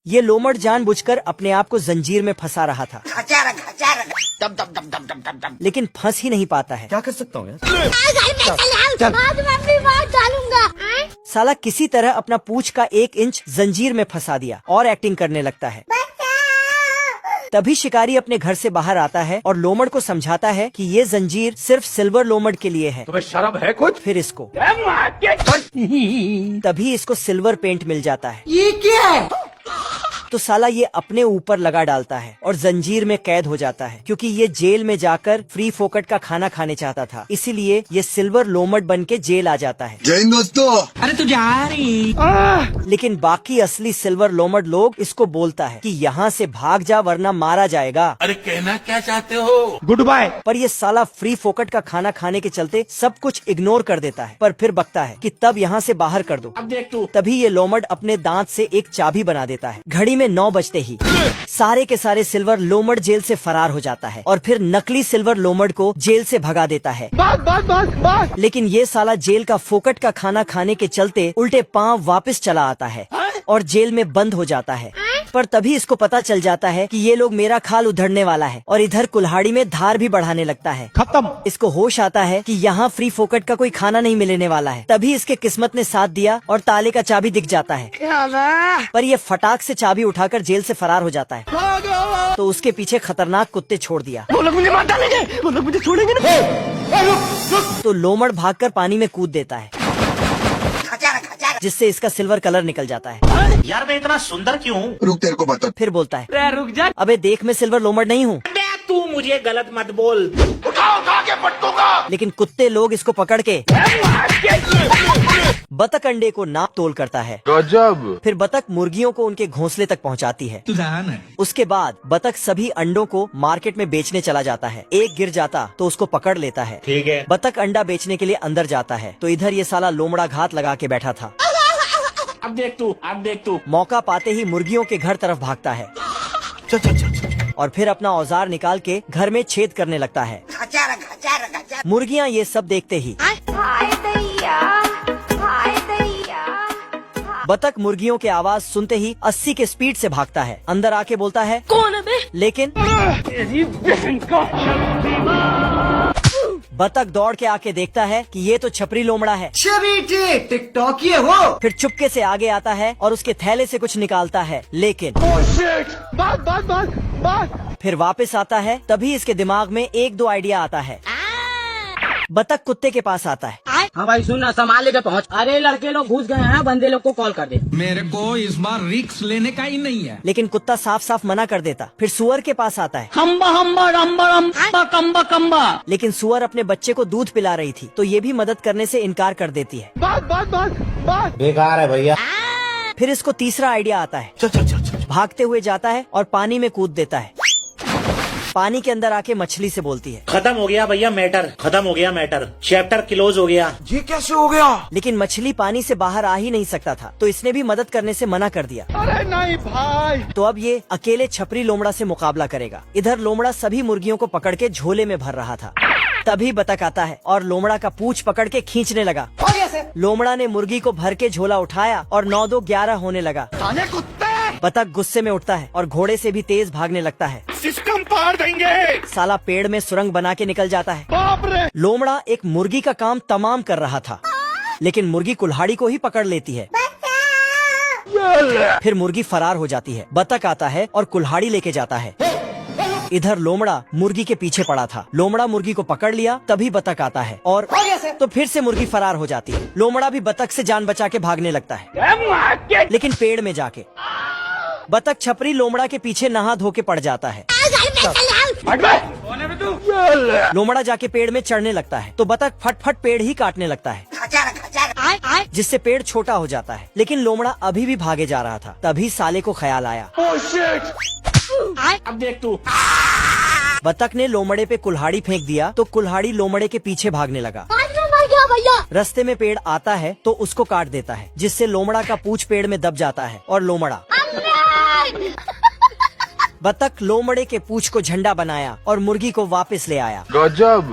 ये लोमड़ जानबूझकर अपने आप को जंजीर में फंसा रहा था, लेकिन फंस ही नहीं पाता है। क्या कर सकता हूँ यार? साला किसी तरह अपना पूंछ का 1 इंच जंजीर में फंसा दिया और एक्टिंग करने लगता है। तभी शिकारी अपने घर से बाहर आता है और लोमड़ को समझाता है कि ये जंजीर सिर्फ सिल्वर लोमड़ के लिए है। तुम्हें शर्म है कुछ? फिर इसको तभी इसको सिल्वर पेंट मिल जाता है। ये क्या है? तो साला ये अपने ऊपर लगा डालता है और जंजीर में कैद हो जाता है, क्योंकि ये जेल में जाकर फ्री फोकट का खाना खाने चाहता था। इसीलिए ये सिल्वर लोमड़ बन के जेल आ जाता है। जय हिंद दोस्तों। अरे तू जा रही। लेकिन बाकी असली सिल्वर लोमड़ लोग इसको बोलता है कि यहाँ से भाग जा वरना मारा जाएगा। अरे कहना क्या चाहते हो? Goodbye. पर ये साला फ्री फोकट का खाना खाने के चलते सब कुछ इग्नोर कर देता है, पर फिर बकता है कि तब यहाँ से बाहर कर दो। अब देख तू। तभी ये लोमड़ अपने दांत से एक चाबी बना देता है। घड़ी में 9 बजते ही सारे के सारे सिल्वर लोमड़ जेल से फरार हो जाता है और फिर नकली सिल्वर लोमड़ को जेल से भगा देता है। लेकिन ये साला जेल का फोकट का खाना खाने के चलते उल्टे पांव वापस चला आता है और जेल में बंद हो जाता है। पर तभी इसको पता चल जाता है कि ये लोग मेरा खाल उधड़ने वाला है और इधर कुल्हाड़ी में धार भी बढ़ाने लगता है। खत्म। इसको होश आता है कि यहाँ फ्री फोकट का कोई खाना नहीं मिलने वाला है। तभी इसके किस्मत ने साथ दिया और ताले का चाबी दिख जाता है। पर ये फटाक से चाबी उठाकर जेल से फरार हो जाता है। तो उसके पीछे खतरनाक कुत्ते छोड़ दिया। वो लोग मुझे मार डालेंगे, वो लोग मुझे छोड़ेंगे नहीं। तो लोमड़ भागकर पानी में कूद देता है, जिससे इसका सिल्वर कलर निकल जाता है। यार मैं इतना सुंदर क्यों हूँ? रुक तेरे को बता। फिर बोलता है, रुक जा। अबे देख मैं सिल्वर लोमड़ नहीं हूँ। तू मुझे गलत मत बोल। उठा के पटकूंगा। लेकिन कुत्ते लोग इसको पकड़ के बतख अंडे को नाप तोल करता है। गजब। फिर बतख मुर्गियों को उनके घोंसले तक पहुंचाती है। तू जान है। उसके बाद बतख सभी अंडों को मार्केट में बेचने चला जाता है। एक गिर जाता तो उसको पकड़ लेता है। ठीक है। बतख अंडा बेचने के लिए अंदर जाता है तो इधर ये साला लोमड़ा घात लगा के बैठा था। अब देख तू। मौका पाते ही मुर्गियों के घर तरफ भागता है और फिर अपना औजार निकाल के घर में छेद करने लगता है। मुर्गियाँ ये सब देखते ही बतख मुर्गियों के आवाज सुनते ही 80 के स्पीड से भागता है। अंदर आके बोलता है, कौन है बे? लेकिन बतख दौड़ के आके देखता है कि ये तो छपरी लोमड़ा है। टिकटॉक ये हो। फिर चुपके से आगे आता है और उसके थैले से कुछ निकालता है, लेकिन फिर वापस आता है। तभी इसके दिमाग में 1-2 आइडिया आता है। बतख कुत्ते के पास आता है। हाँ भाई सुन ना, संभाल लेके पहुँच। अरे लड़के लोग घुस गए हैं, बंदे लोग को कॉल कर दे। मेरे को इस बार रिस्क लेने का ही नहीं है। लेकिन कुत्ता साफ साफ मना कर देता। फिर सुअर के पास आता है। कम्बा। लेकिन सुअर अपने बच्चे को दूध पिला रही थी तो ये भी मदद करने से इनकार कर देती है। बेकार है भैया। फिर इसको तीसरा आइडिया आता है। भागते हुए जाता है और पानी में कूद देता है। पानी के अंदर आके मछली से बोलती है, खत्म हो गया भैया मैटर, खत्म हो गया मैटर, चैप्टर क्लोज हो गया। ये कैसे हो गया? लेकिन मछली पानी से बाहर आ ही नहीं सकता था तो इसने भी मदद करने से मना कर दिया। अरे नहीं भाई। तो अब ये अकेले छपरी लोमड़ा से मुकाबला करेगा। इधर लोमड़ा सभी मुर्गियों को पकड़ के झोले में भर रहा था। तभी बतख आता है और लोमड़ा का पूंछ पकड़ के खींचने लगा। लोमड़ा ने मुर्गी को भर के झोला उठाया और 9-2 11 होने लगा। बतख गुस्से में उठता है और घोड़े से भी तेज भागने लगता है। सिस्टम पार देंगे। साला पेड़ में सुरंग बना के निकल जाता है। बाप रे। लोमड़ा एक मुर्गी का काम तमाम कर रहा था, लेकिन मुर्गी कुल्हाड़ी को ही पकड़ लेती है। फिर मुर्गी फरार हो जाती है। बतख आता है और कुल्हाड़ी लेके जाता है। इधर लोमड़ा मुर्गी के पीछे पड़ा था। लोमड़ा मुर्गी को पकड़ लिया। तभी बतख आता है और तो फिर से मुर्गी फरार हो जाती है। लोमड़ा भी बतख से जान बचा के भागने लगता है, लेकिन पेड़ में जाके बतख छपरी लोमड़ा के पीछे नहा धो के पड़ जाता है। लोमड़ा जाके पेड़ में चढ़ने लगता है तो बतख फट पेड़ ही काटने लगता है, जिससे पेड़ छोटा हो जाता है। लेकिन लोमड़ा अभी भी भागे जा रहा था। तभी साले को ख्याल आया। अब देख तू। बतख ने लोमड़े पे कुल्हाड़ी फेंक दिया तो कुल्हाड़ी लोमड़े के पीछे भागने लगा। रास्ते में पेड़ आता है तो उसको काट देता है, जिससे लोमड़ा का पूंछ पेड़ में दब जाता है और लोमड़ा बतख लोमड़े के पूंछ को झंडा बनाया और मुर्गी को वापस ले आया। गजब।